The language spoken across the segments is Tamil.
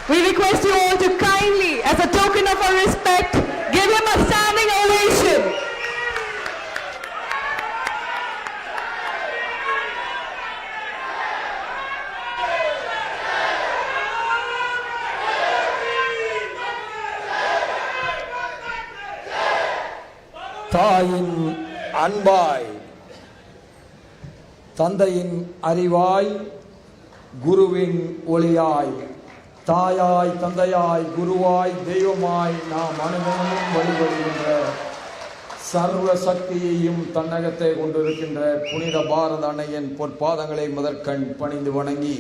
We request you all to kindly, as a token of our respect, give him a standing ovation. தாயின் அன்பாய், தந்தையின் அறிவாய், குருவின் ஒளியாய், தாயாய் தந்தையாய் குருவாய் தெய்வமாய் நாம் அனுதினமும் வழிபடுகின்ற சர்வ சக்தியையும் தன்னகத்தை கொண்டிருக்கின்ற புனித பாரத அன்னையின் பொற்பாதங்களை முதற்கண் பணிந்து வணங்கி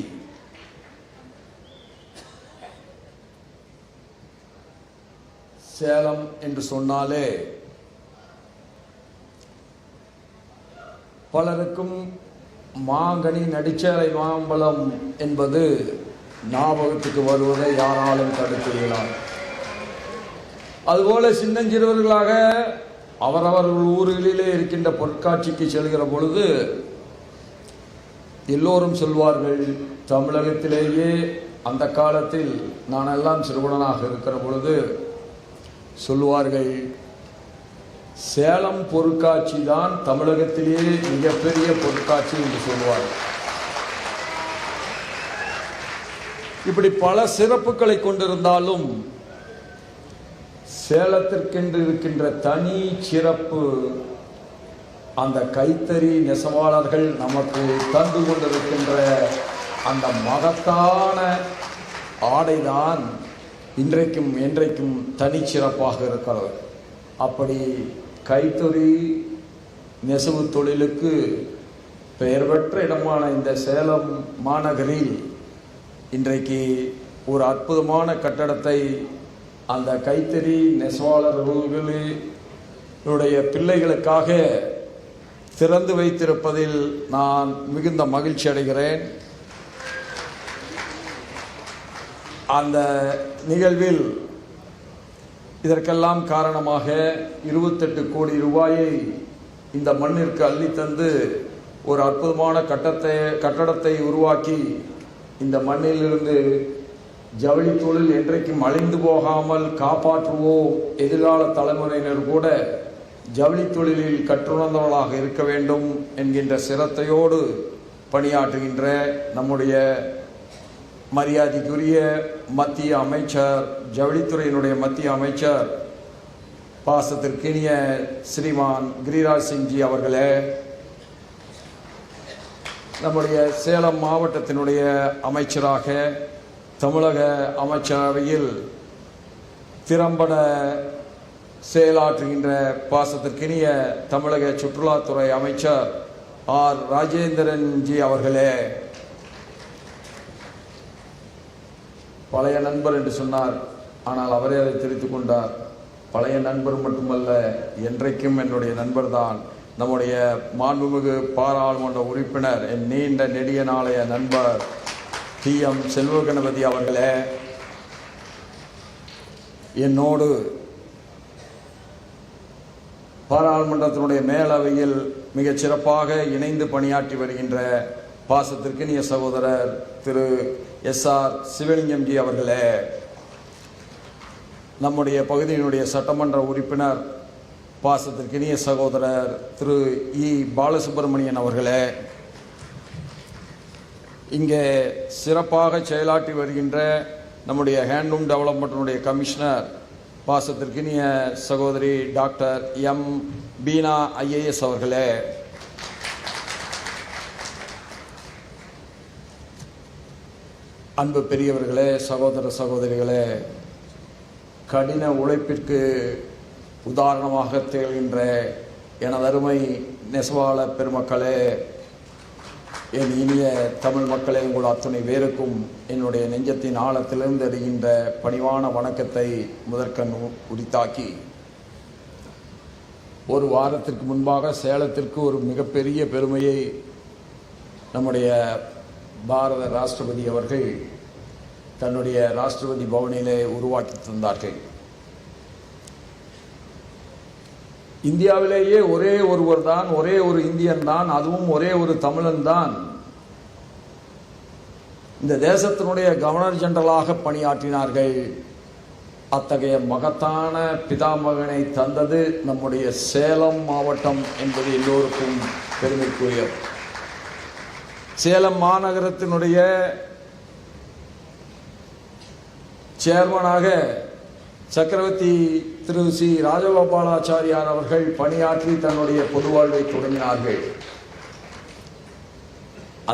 சேலம் என்று சொன்னாலே பலருக்கும் மாங்கனி நடிச்சேலை மாம்பழம் என்பது ஞாபகத்துக்கு வருவதை யாராலும் தடுக்க இயலாது. அதுபோல சின்னஞ்சிறுவர்களாக அவரவர்கள் ஊர்களிலே இருக்கின்ற பொருட்காட்சிக்கு செல்கிற பொழுது எல்லோரும் சொல்வார்கள், தமிழகத்திலேயே அந்த காலத்தில் நான் எல்லாம் சிறுவனாக இருக்கிற பொழுது சொல்லுவார்கள், சேலம் பொருட்காட்சி தான் தமிழகத்திலேயே மிகப்பெரிய பொருட்காட்சி என்று சொல்வார்கள். இப்படி பல சிறப்புகளை கொண்டிருந்தாலும் சேலத்திற்கென்று இருக்கின்ற தனி சிறப்பு அந்த கைத்தறி நெசவாளர்கள் நமக்கு தந்து கொண்டிருக்கின்ற அந்த மகத்தான ஆடைதான் இன்றைக்கும் என்றைக்கும் தனிச்சிறப்பாக இருக்கிறது. அப்படி கைத்தறி நெசவு தொழிலுக்கு பெயர் பெற்ற இடமான இந்த சேலம் மாநகரில் இன்றைக்கு ஒரு அற்புதமான கட்டடத்தை அந்த கைத்தறி நெசவாளர்களுடைய பிள்ளைகளுக்காக திறந்து வைத்திருப்பதில் நான் மிகுந்த மகிழ்ச்சி அடைகிறேன். அந்த நிகழ்வில் இதற்கெல்லாம் காரணமாக 28 கோடி ரூபாயை இந்த மண்ணிற்கு அள்ளித்தந்து ஒரு அற்புதமான கட்டடத்தை உருவாக்கி இந்த மண்ணிலிருந்து ஜவுளி தொழில் என்றைக்கும் அழிந்து போகாமல் காப்பாற்றுவோம், எதிர்கால தலைமுறையினர் கூட ஜவுளி தொழிலில் கற்றுணர்ந்தவர்களாக இருக்க வேண்டும் என்கின்ற சிரத்தையோடு பணியாற்றுகின்ற நம்முடைய மரியாதைக்குரிய மத்திய அமைச்சர், ஜவுளித்துறையினுடைய மத்திய அமைச்சர் பாசத்திற்கினிய ஸ்ரீமான் கிரிராஜ் சிங்ஜி அவர்களே, நம்முடைய சேலம் மாவட்டத்தினுடைய அமைச்சராக தமிழக அமைச்சரவையில் திறம்பட செயலாற்றுகின்ற பாசத்திற்கினிய தமிழக சுற்றுலாத்துறை அமைச்சர் ஆர் ராஜேந்திரன் ஜி அவர்களே, பழைய நண்பர் என்று சொன்னார், ஆனால் அவரே அதை தெரிவித்துக் கொண்டார். பழைய நண்பர் மட்டுமல்ல, என்றைக்கும் என்னுடைய நண்பர் தான். நம்முடைய மாண்புமிகு பாராளுமன்ற உறுப்பினர், என் நீண்ட நெடிய நாளைய நண்பர் TM செல்வ கணபதி அவர்களே, என்னோடு பாராளுமன்றத்தினுடைய மேலவையில் மிகச் சிறப்பாக இணைந்து பணியாற்றி வருகின்ற பாசத்திற்கினிய சகோதரர் திரு SR சிவலிங்கம் ஜி அவர்களே, நம்முடைய பகுதியினுடைய சட்டமன்ற உறுப்பினர் பாசத்திற்கினிய சகோதரர் திரு E பாலசுப்ரமணியன் அவர்களே, இங்கே சிறப்பாக செயலாற்றி வருகின்ற நம்முடைய ஹேண்ட்லூம் டெவலப்மெண்ட்டினுடைய கமிஷனர் பாசத்திற்கினிய சகோதரி டாக்டர் M பீனா IAS அவர்களே, அன்பு பெரியவர்களே, சகோதர சகோதரிகளே, கடின உழைப்பிற்கு உதாரணமாக திகழ்கின்ற எனது அருமை நெசவாளர் பெருமக்களே, என் இனிய தமிழ் மக்களே, உங்கள் அத்துணை பேருக்கும் என்னுடைய நெஞ்சத்தின் ஆழத்திலிருந்து அறிகின்ற பணிவான வணக்கத்தை முதற்கண் உரித்தாக்கி, ஒரு வாரத்திற்கு முன்பாக சேலத்திற்கு ஒரு மிகப்பெரிய பெருமையை நம்முடைய பாரத ராஷ்டிரபதி அவர்கள் தன்னுடைய ராஷ்டிரபதி பவனிலே உருவாக்கி தந்தார்கள். இந்தியாவிலேயே ஒரே ஒருவர் தான், ஒரே ஒரு இந்தியன் தான், அதுவும் ஒரே ஒரு தமிழன் தான் இந்த தேசத்தினுடைய கவர்னர் ஜெனரலாக பணியாற்றினார்கள். அத்தகைய மகத்தான பிதாமகனை தந்தது நம்முடைய சேலம் மாவட்டம் என்பது எல்லோருக்கும் பெருமைக்குரியது. சேலம் மாநகரத்தினுடைய சேர்மனாக சக்கரவர்த்தி திரு சி ராஜகோபாலாச்சாரியார் அவர்கள் பணியாற்றி தன்னுடைய பொது வாழ்வை தொடங்கினார்கள்.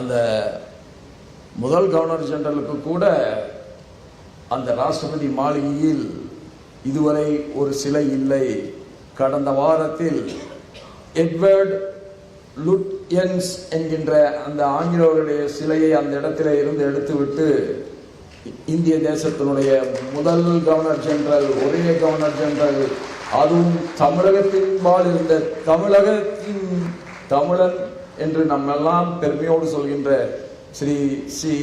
அந்த முதல் கவர்னர் ஜெனரலுக்கு கூட அந்த ராஷ்டிரபதி மாளிகையில் இதுவரை ஒரு சிலை இல்லை. கடந்த வாரத்தில் எட்வர்ட் லுட்யன்ஸ் என்கின்ற அந்த ஆங்கிலேயருடைய சிலையை அந்த இடத்திலே இருந்து எடுத்துவிட்டு இந்திய தேசத்தினுடைய முதல் கவர்னர் ஜெனரல், ஒரே கவர்னர் ஜெனரல், அதுவும் தமிழகத்தின்பால் இருந்த தமிழகத்தின் தமிழன் என்று நம்மெல்லாம் பெருமையோடு சொல்கின்ற ஸ்ரீ சி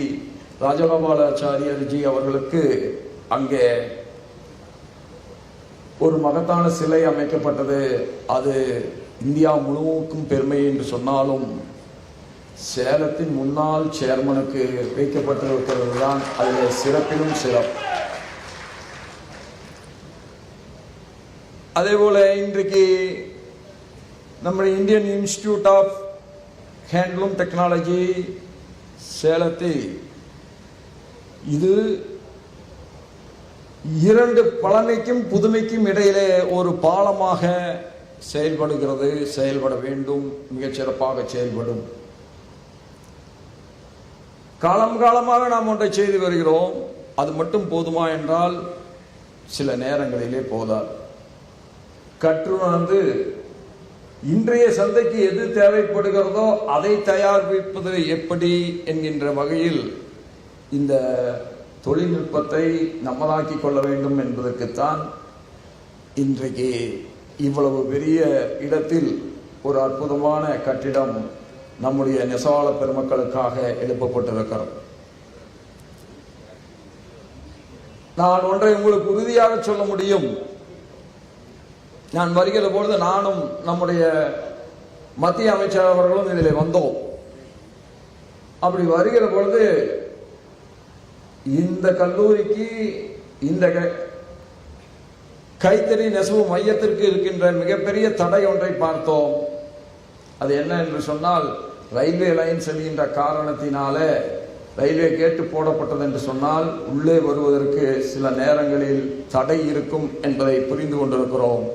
ராஜகோபாலாச்சாரியர்ஜி அவர்களுக்கு அங்கே ஒரு மகத்தான சிலை அமைக்கப்பட்டது. அது இந்தியா முழுவதுக்கும் பெருமை என்று சொன்னாலும் சேலத்தின் முன்னாள் சேர்மனுக்கு வைக்கப்பட்டிருக்கிறது தான் அதில் சிறப்பிலும் சிறப்பு. அதே போல இன்றைக்கு நம்முடைய Indian Institute of Handloom Technology சேலத்தில் இது இரண்டு பழமைக்கும் புதுமைக்கும் இடையிலே ஒரு பாலமாக செயல்படுகிறது, செயல்பட வேண்டும், மிகச் சிறப்பாக செயல்படும். காலம் காலமாக நாம் ஒன்றை செய்து வருகிறோம். அது மட்டும் போதுமா என்றால் சில நேரங்களிலே போதாது. கற்றுணர்ந்து இன்றைய சந்தைக்கு எது தேவைப்படுகிறதோ அதை தயாரிப்பது எப்படி என்கின்ற வகையில் இந்த தொழில்நுட்பத்தை நம்மளாக்கி கொள்ள வேண்டும் என்பதற்குத்தான் இன்றைக்கு இவ்வளவு பெரிய இடத்தில் ஒரு அற்புதமான கட்டிடம் நம்முடைய நெசவாள பெருமக்களுக்காக எழுப்பப்பட்டிருக்கிறது. நான் ஒன்றை உங்களுக்கு உறுதியாக சொல்ல முடியும். நான் வருகிற பொழுது நானும் நம்முடைய மத்திய அமைச்சர் அவர்களும் இதில் வந்தோம். அப்படி வருகிற பொழுது இந்த கல்லூரிக்கு இந்த கைத்தறி நெசவு மையத்திற்கு இருக்கின்ற மிகப்பெரிய தடை ஒன்றை பார்த்தோம். அது என்ன என்று சொன்னால், ரயில்வே லைன் செல்கின்ற காரணத்தினால ரயில்வே கேட்டு போடப்பட்டது என்று சொன்னால் உள்ளே வருவதற்கு சில நேரங்களில் தடை இருக்கும் என்பதை புரிந்து கொண்டிருக்கிறோம்.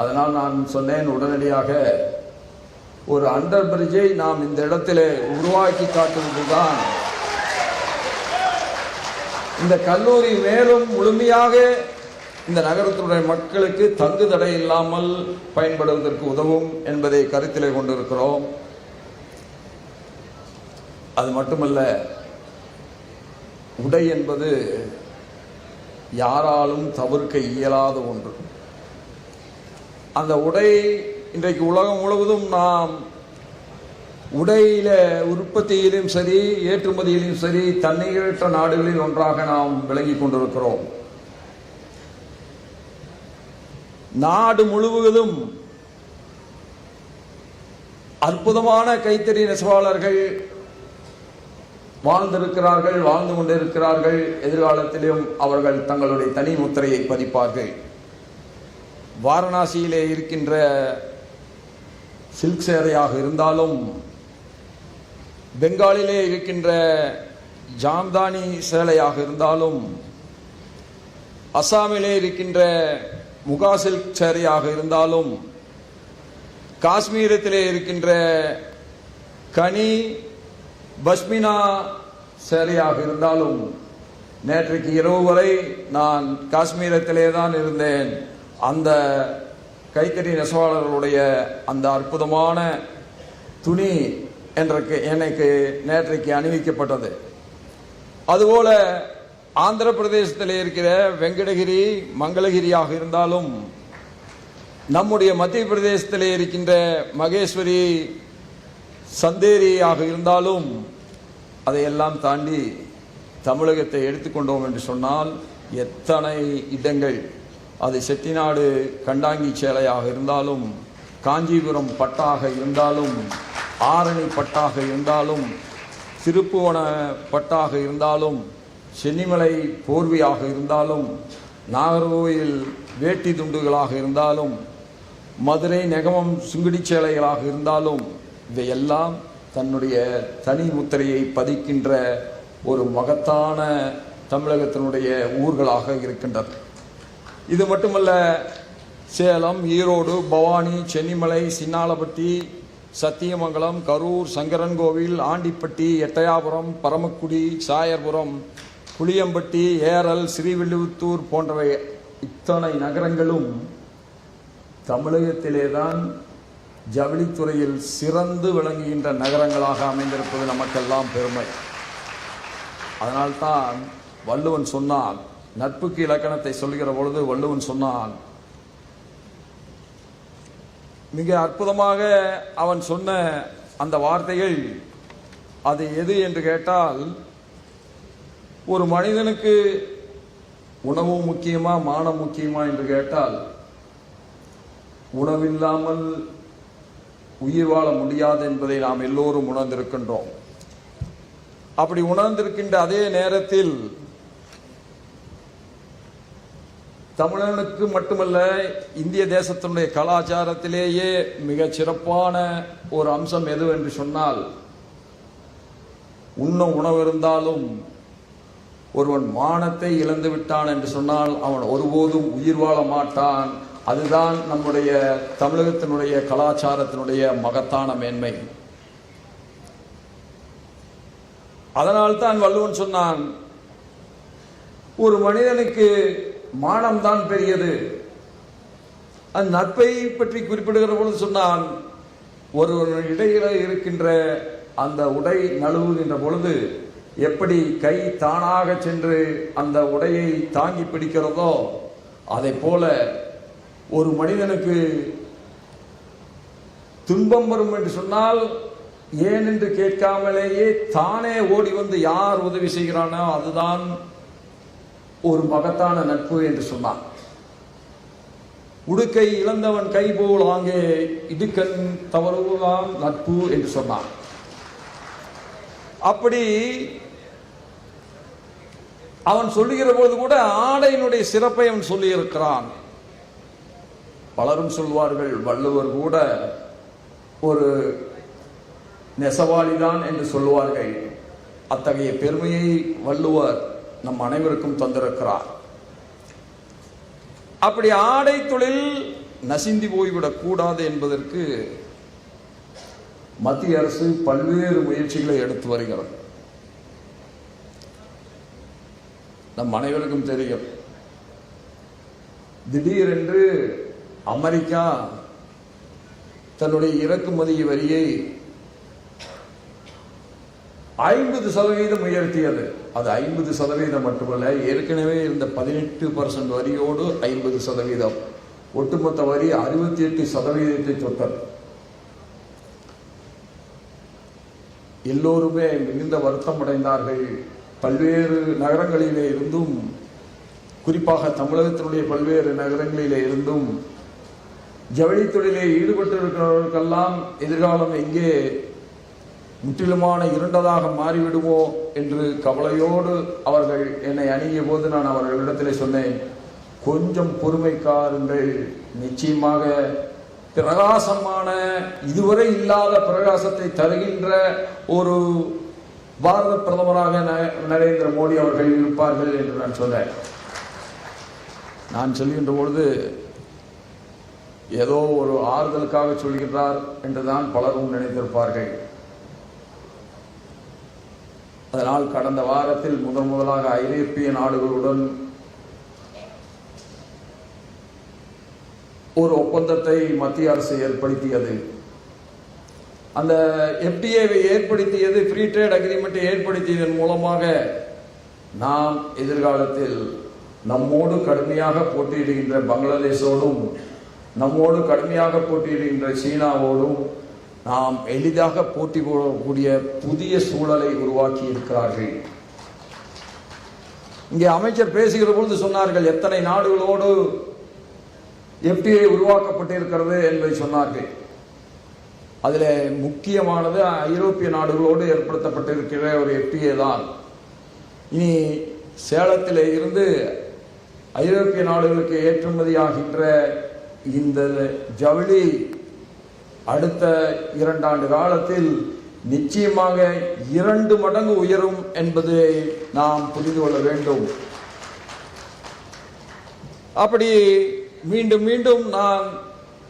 அதனால் நான் சொன்னேன், உடனடியாக ஒரு அண்டர் பிரிட்ஜை நாம் இந்த இடத்திலே உருவாக்கி காட்டுவதுதான் இந்த கல்லூரி மேலும் முழுமையாக இந்த நகரத்தினுடைய மக்களுக்கு தங்கு தடை இல்லாமல் பயன்படுவதற்கு உதவும் என்பதை கருத்திலே கொண்டிருக்கிறோம். அது மட்டுமல்ல, உடை என்பது யாராலும் தவிர்க்க இயலாத ஒன்று. அந்த உடை இன்றைக்கு உலகம் முழுவதும் நாம் உடையில உற்பத்தியிலும் சரி, ஏற்றுமதியிலும் சரி, தன்னிகரற்ற நாடுகளில் ஒன்றாக நாம் விளங்கி கொண்டிருக்கிறோம். நாடு முழுவதும் அற்புதமான கைத்தறி நெசவாளர்கள் வாழ்ந்திருக்கிறார்கள், வாழ்ந்து கொண்டிருக்கிறார்கள். எதிர்காலத்திலும் அவர்கள் தங்களுடைய தனி முத்திரையை பதிப்பார்கள். வாரணாசியிலே இருக்கின்ற சில்க் சேரையாக இருந்தாலும், பெங்காலிலே இருக்கின்ற ஜாம்தானி சேலையாக இருந்தாலும், அசாமிலே இருக்கின்ற முகா சில்க் சேரையாக இருந்தாலும், காஷ்மீரத்திலே இருக்கின்ற கனி பஷ்மினா சேலையாக இருந்தாலும், நேற்றைக்கு இரவு வரை நான் காஷ்மீரத்திலே தான் இருந்தேன். அந்த கைத்தறி நெசவாளர்களுடைய அந்த அற்புதமான துணி எனக்கு நேற்றைக்கு அணிவிக்கப்பட்டது. அதுபோல ஆந்திர பிரதேசத்தில் இருக்கிற வெங்கடகிரி, மங்களகிரியாக இருந்தாலும், நம்முடைய மத்திய பிரதேசத்தில் இருக்கின்ற மகேஸ்வரி, சந்தேரியாக இருந்தாலும், அதையெல்லாம் தாண்டி தமிழகத்தை எடுத்துக்கொண்டோம் என்று சொன்னால் எத்தனை இடங்கள், அது செட்டிநாடு கண்டாங்கி சேலையாக இருந்தாலும், காஞ்சிபுரம் பட்டாக இருந்தாலும், ஆரணி பட்டாக இருந்தாலும், திருப்புவன பட்டாக இருந்தாலும், சென்னிமலை போர்வையாக இருந்தாலும், நாகர்கோயில் வேட்டி துண்டுகளாக இருந்தாலும், மதுரை நெகமம் சுங்குடி சேலைகளாக இருந்தாலும், இவையெல்லாம் தன்னுடைய தனி முத்திரையை பதிக்கின்ற ஒரு மகத்தான தமிழகத்தினுடைய ஊர்களாக இருக்கின்றன. இது மட்டுமல்ல, சேலம், ஈரோடு, பவானி, சென்னிமலை, சின்னாலப்பட்டி, சத்தியமங்கலம், கரூர், சங்கரன்கோவில், ஆண்டிப்பட்டி, எட்டயாபுரம், பரமக்குடி, சாயர்புரம், புளியம்பட்டி, ஏரல், ஸ்ரீவில்லிபுத்தூர் போன்றவை இத்தனை நகரங்களும் தமிழகத்திலேதான் ஜவுளித்துறையில் சிறந்து விளங்குகின்ற நகரங்களாக அமைந்திருப்பது நமக்கெல்லாம் பெருமை. அதனால்தான் வள்ளுவன் சொன்னான், நட்புக்கு இலக்கணத்தை சொல்கிற பொழுது வள்ளுவன் சொன்னான், மிக அற்புதமாக அவன் சொன்ன அந்த வார்த்தைகள் அது எது என்று கேட்டால், ஒரு மனிதனுக்கு உணவு முக்கியமா மானம் முக்கியமா என்று கேட்டால், உணவில்லாமல் உயிர் வாழ முடியாது என்பதை நாம் எல்லோரும் உணர்ந்திருக்கின்றோம். அப்படி உணர்ந்திருக்கின்ற அதே நேரத்தில் தமிழனுக்கு மட்டுமல்ல, இந்திய தேசத்தினுடைய கலாச்சாரத்திலேயே மிக சிறப்பான ஒரு அம்சம் எது என்று சொன்னால், உண்ண உணவு இருந்தாலும் ஒருவன் மானத்தை இழந்து விட்டான் என்று சொன்னால் அவன் ஒருபோதும் உயிர் வாழ மாட்டான். அதுதான் நம்முடைய தமிழகத்தினுடைய கலாச்சாரத்தினுடைய மகத்தான மேன்மை. அதனால்தான் வள்ளுவன் சொன்னான், ஒரு மனிதனுக்கு மானம்தான் பெரியது. அந்த நட்பை பற்றி குறிப்பிடுகிற பொழுது சொன்னான், ஒரு இடையில இருக்கின்ற அந்த உடை நழுவுகின்ற பொழுது எப்படி கை தானாக சென்று அந்த உடையை தாங்கி பிடிக்கிறதோ, அதை போல ஒரு மனிதனுக்கு துன்பம் வரும் என்று சொன்னால் ஏன் என்று கேட்காமலேயே தானே ஓடி வந்து யார் உதவி செய்கிறானோ அதுதான் ஒரு மகத்தான நட்பு என்று சொன்னான். உடுக்கை இழந்தவன் கை போல் ஆங்கே இடுக்கண் தவறுதான் நட்பு என்று சொன்னான். அப்படி அவன் சொல்லுகிற போது கூட ஆடையினுடைய சிறப்பை அவன் சொல்லி இருக்கிறான். பலரும் சொல்வார்கள், வள்ளுவர் கூட ஒரு நெசவாளிதான் என்று சொல்லுவார்கள். அத்தகைய பெருமையை வள்ளுவர் நம் அனைவருக்கும் தந்திருக்கிறார். அப்படி ஆடை தொழில் நசிந்தி போய்விடக் கூடாது என்பதற்கு மத்திய அரசு பல்வேறு முயற்சிகளை எடுத்து வருகிறது. நம் அனைவருக்கும் தெரியும், திடீரென்று அமெரிக்கா தன்னுடைய இறக்குமதி வரியை 50% உயர்த்தியது. அது 50% மட்டுமல்ல, ஏற்கனவே இருந்த 18% வரியோடு 50%, ஒட்டுமொத்த வரி 68% தொட்டது. எல்லோருமே மிகுந்த வருத்தம் அடைந்தார்கள். பல்வேறு நகரங்களிலே இருந்தும், குறிப்பாக தமிழகத்தினுடைய பல்வேறு நகரங்களிலே இருந்தும் ஜவுளி தொழிலே ஈடுபட்டிருக்கிறவர்களுக்கெல்லாம் எதிர்காலம் எங்கே முற்றிலுமான இருண்டதாக மாறிவிடுமோ என்று கவலையோடு அவர்கள் என்னை அணுகிய போது நான் அவர்களிடத்திலே சொன்னேன், கொஞ்சம் பொறுமை காருங்கள், நிச்சயமாக பிரகாசமான, இதுவரை இல்லாத பிரகாசத்தை தருகின்ற ஒரு பாரத பிரதமராக நரேந்திர மோடி அவர்கள் இருப்பார்கள் என்று நான் சொன்னேன். நான் சொல்கின்ற பொழுது ஏதோ ஒரு ஆறுதலுக்காக சொல்கிறார் என்றுதான் பலரும் நினைத்திருப்பார்கள். அதனால் கடந்த வாரத்தில் முதலாக ஐரோப்பிய நாடுகளுடன் ஒரு ஒப்பந்தத்தை மத்திய அரசு ஏற்படுத்தியது. அந்த FTAவை ஏற்படுத்தியது, ஃப்ரீ ட்ரேட் அக்ரிமெண்ட்டை ஏற்படுத்தியதன் மூலமாக நாம் எதிர்காலத்தில் நம்மோடு கடுமையாக போட்டியிடுகின்ற பங்களாதேஷோடும், நம்மோடு கடுமையாக போட்டியிடுகின்ற சீனாவோடும் நாம் எளிதாக போட்டி போடக்கூடிய புதிய சூழலை உருவாக்கி இருக்கிறார்கள். இங்கே அமைச்சர் பேசுகிற பொழுது சொன்னார்கள், எத்தனை நாடுகளோடு FTA உருவாக்கப்பட்டிருக்கிறது என்பதை சொன்னார்கள். அதில் முக்கியமானது ஐரோப்பிய நாடுகளோடு ஏற்படுத்தப்பட்டிருக்கிற ஒரு FTA தான். இனி சேலத்தில் இருந்து ஐரோப்பிய நாடுகளுக்கு ஏற்றுமதியாகின்ற இந்த ஜவுளி அடுத்த 2 ஆண்டு காலத்தில் நிச்சயமாக 2 மடங்கு உயரும் என்பதை நாம் புரிந்து கொள்ள வேண்டும். அப்படி மீண்டும் மீண்டும் நான்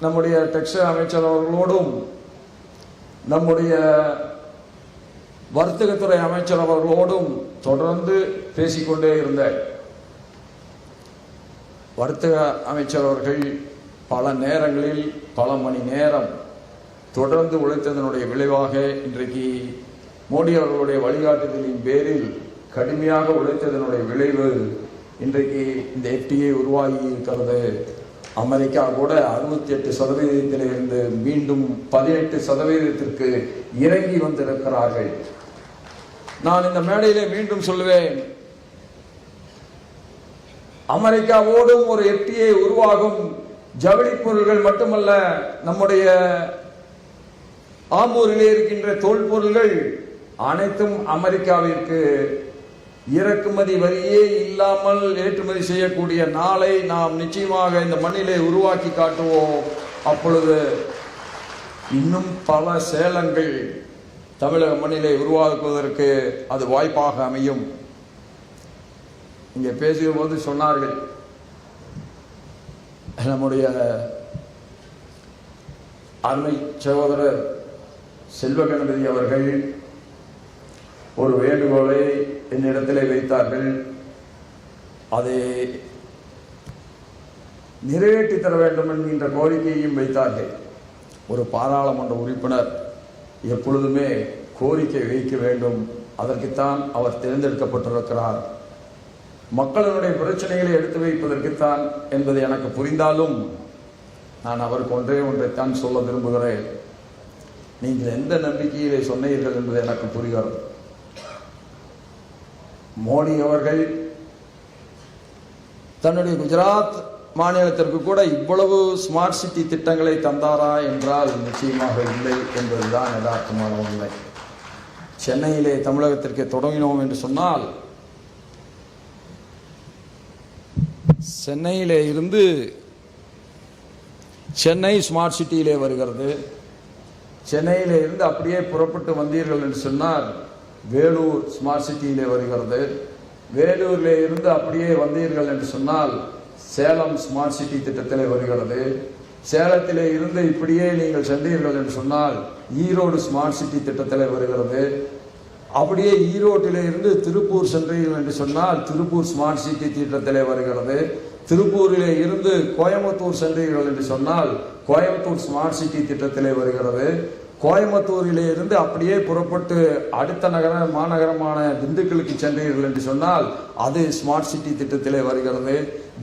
நம்முடைய டெக்ஸ்டைல் அமைச்சர் அவர்களோடும் நம்முடைய வர்த்தகத்துறை அமைச்சர் அவர்களோடும் தொடர்ந்து பேசிக்கொண்டே இருந்தேன். வர்த்தக அமைச்சர் அவர்கள் பல நேரங்களில் பல மணி நேரம் தொடர்ந்து உழைத்ததனுடைய விளைவாக இன்றைக்கு மோடி அவர்களுடைய வழிகாட்டுதலின் பேரில் கடுமையாக உழைத்ததனுடைய விளைவு இன்றைக்கு இந்த FTA உருவாகி இருக்கிறது. அமெரிக்கா கூட 68% இருந்து மீண்டும் 18% இறங்கி வந்திருக்கிறார்கள். நான் இந்த மேடையிலே மீண்டும் சொல்லுவேன், அமெரிக்காவோடும் ஒரு FTA உருவாகும். ஜவுளி பொருள்கள் மட்டுமல்ல, நம்முடைய ஆம்பூரிலே இருக்கின்ற தோல் பொருள்கள் அனைத்தும் அமெரிக்காவிற்கு இறக்குமதி வரியே இல்லாமல் ஏற்றுமதி செய்யக்கூடிய நாளை நாம் நிச்சயமாக இந்த மண்ணிலே உருவாக்கி காட்டுவோம். அப்பொழுது இன்னும் பல சேலங்கள் தமிழக மண்ணிலே உருவாக்குவதற்கு அது வாய்ப்பாக அமையும். இங்கே பேசிய போது சொன்னார்கள், நம்முடைய அருமை சகோதரர் செல்வகணபதி அவர்கள் ஒரு வேண்டுகோளை என்னிடத்திலே வைத்தார்கள். அதை நிறைவேற்றி தர வேண்டும் என்கின்ற கோரிக்கையையும் வைத்தார்கள். ஒரு பாராளுமன்ற உறுப்பினர் எப்பொழுதுமே கோரிக்கை வைக்க வேண்டும், அதற்குத்தான் அவர் தேர்ந்தெடுக்கப்பட்டிருக்கிறார். மக்களுடைய பிரச்சனைகளை எடுத்து வைப்பதற்குத்தான் என்பது எனக்கு புரிந்தாலும் நான் அவருக்கு ஒன்றைத்தான் சொல்ல விரும்புகிறேன். நீங்கள் எந்த நம்பிக்கையிலே சொன்னீர்கள் என்பது எனக்கு புரிகிறது. மோடி அவர்கள் தன்னுடைய குஜராத் மாநிலத்திற்கு கூட இவ்வளவு ஸ்மார்ட் சிட்டி திட்டங்களை தந்தாரா என்றால் நிச்சயமாக இல்லை என்பதுதான் யதார்த்தமான உண்மை. சென்னையிலே தமிழகத்திற்கு தொடங்கினோம் என்று சொன்னால், சென்னையிலே இருந்து சென்னை ஸ்மார்ட் சிட்டியிலே வருகிறது. சென்னையிலே இருந்து அப்படியே புறப்பட்டு வந்தீர்கள் என்று சொன்னால் வேலூர் ஸ்மார்ட் சிட்டியிலே வருகிறது. வேலூரிலே இருந்து அப்படியே வந்தீர்கள் என்று சொன்னால் சேலம் ஸ்மார்ட் சிட்டி திட்டத்திலே வருகிறது. சேலத்திலே இருந்து இப்படியே நீங்கள் சென்றீர்கள் என்று சொன்னால் ஈரோடு ஸ்மார்ட் சிட்டி திட்டத்திலே வருகிறது. அப்படியே ஈரோட்டிலே இருந்து திருப்பூர் சென்றீர்கள் என்று சொன்னால் திருப்பூர் ஸ்மார்ட் சிட்டி திட்டத்திலே வருகிறது. திருப்பூரிலே இருந்து கோயம்புத்தூர் சென்றீர்கள் என்று சொன்னால் கோயம்புத்தூர் ஸ்மார்ட் சிட்டி திட்டத்திலே வருகிறது. கோயம்புத்தூரிலே இருந்து அப்படியே புறப்பட்டு அடுத்த மாநகரமான திண்டுக்கலுக்கு சென்றீர்கள் என்று சொன்னால் அது ஸ்மார்ட் சிட்டி திட்டத்திலே வருகிறது.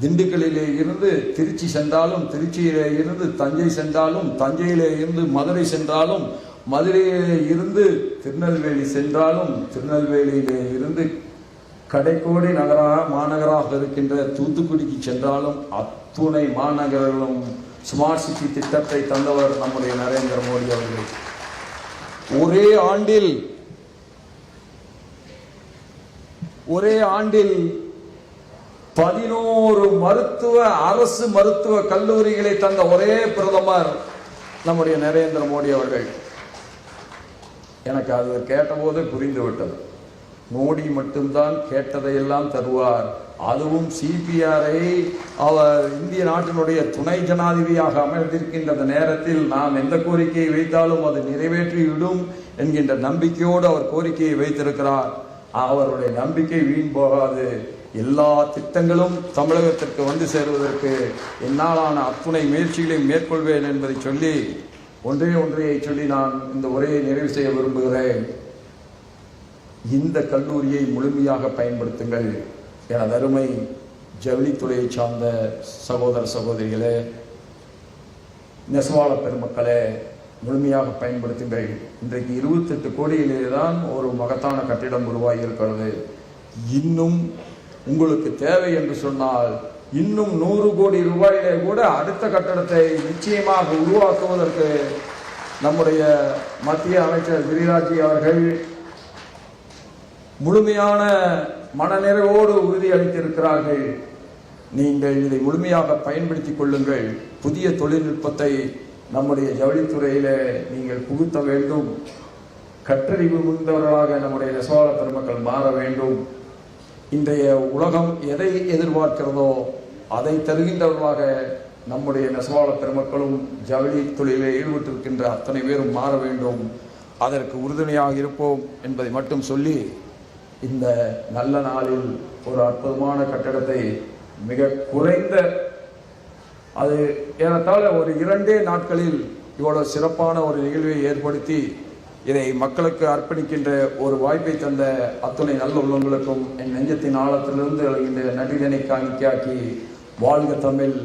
திண்டுக்கல்லிலே இருந்து திருச்சி சென்றாலும், திருச்சியிலே இருந்து தஞ்சை சென்றாலும், தஞ்சையிலே இருந்து மதுரை சென்றாலும், மதுரையிலே இருந்து திருநெல்வேலி சென்றாலும், திருநெல்வேலியிலே இருந்து கடைக்கோடி மாநகராக இருக்கின்ற தூத்துக்குடிக்கு சென்றாலும் அத்துணை மாநகரங்களும் ஸ்மார்ட் சிட்டி திட்டத்தை தந்தவர் நம்முடைய நரேந்திர மோடி அவர்கள். ஒரே ஆண்டில் 11 அரசு மருத்துவ கல்லூரிகளை தந்த ஒரே பிரதமர் நம்முடைய நரேந்திர மோடி அவர்கள். எனக்கு அது கேட்டபோது புரிந்துவிட்டது, மோடி மட்டும்தான் கேட்டதையெல்லாம் தருவார். அதுவும் CPRஐ அவர் இந்திய நாட்டினுடைய துணை ஜனாதிபதியாக அமர்ந்திருக்கின்ற நேரத்தில் நாம் எந்த கோரிக்கையை வைத்தாலும் அது நிறைவேற்றிவிடும் என்கின்ற நம்பிக்கையோடு அவர் கோரிக்கையை வைத்திருக்கிறார். அவருடைய நம்பிக்கை வீண் போகாது. எல்லா திட்டங்களும் தமிழகத்திற்கு வந்து சேருவதற்கு என்னாலான அத்துணை முயற்சிகளை மேற்கொள்வேன் என்பதை சொல்லி ஒன்றையை சொல்லி நான் இந்த உரையை நிறைவு செய்ய விரும்புகிறேன். இந்த கல்லூரியை முழுமையாக பயன்படுத்துங்கள். எனது அருமை ஜவுளித்துறையை சார்ந்த சகோதர சகோதரிகளே, நெசவாள பெருமக்களே, முழுமையாக பயன்படுத்துங்கள். இன்றைக்கு 28 கோடியிலே தான் ஒரு மகத்தான கட்டிடம் உருவாகி இருக்கிறது. இன்னும் உங்களுக்கு தேவை என்று சொன்னால் இன்னும் 100 கோடி ரூபாயிலே கூட அடுத்த கட்டடத்தை நிச்சயமாக உருவாக்குவதற்கு நம்முடைய மத்திய அமைச்சர் கிரிராஜ் அவர்கள் முழுமையான மனநிறைவோடு உறுதியளித்திருக்கிறார்கள். நீங்கள் இதை முழுமையாக பயன்படுத்திக் கொள்ளுங்கள். புதிய தொழில்நுட்பத்தை நம்முடைய ஜவுளித்துறையிலே நீங்கள் புகுத்த வேண்டும். கற்றறிவு மிகுந்தவர்களாக நம்முடைய நெசவாளர் பெருமக்கள் மாற வேண்டும். இன்றைய உலகம் எதை எதிர்பார்க்கிறதோ அதை தருகின்றவர்களாக நம்முடைய நெசவாளர் பெருமக்களும் ஜவுளி தொழிலில் ஈடுபட்டிருக்கின்ற அத்தனை பேரும் மாற வேண்டும். அதற்கு உறுதுணையாக இருப்போம் என்பதை மட்டும் சொல்லி, இந்த நல்ல நாளில் ஒரு அற்புதமான கட்டடத்தை மிக குறைந்த, அது ஏறத்தாழ ஒரு 2 நாட்களில் இவ்வளவு சிறப்பான ஒரு நிகழ்வை ஏற்படுத்தி இதை மக்களுக்கு அர்ப்பணிக்கின்ற ஒரு வாய்ப்பை தந்த அத்துணை நல்ல உள்ளங்களுக்கும் என் நெஞ்சத்தின் ஆழத்திலிருந்து எழுகின்ற நன்றிதனை காணிக்கையாக்கி வாழ்க தமிழ்,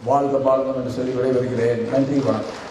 வாழ்க பாரதம் என்று சொல்லி விடைபெறுகிறேன். நன்றி, வணக்கம்.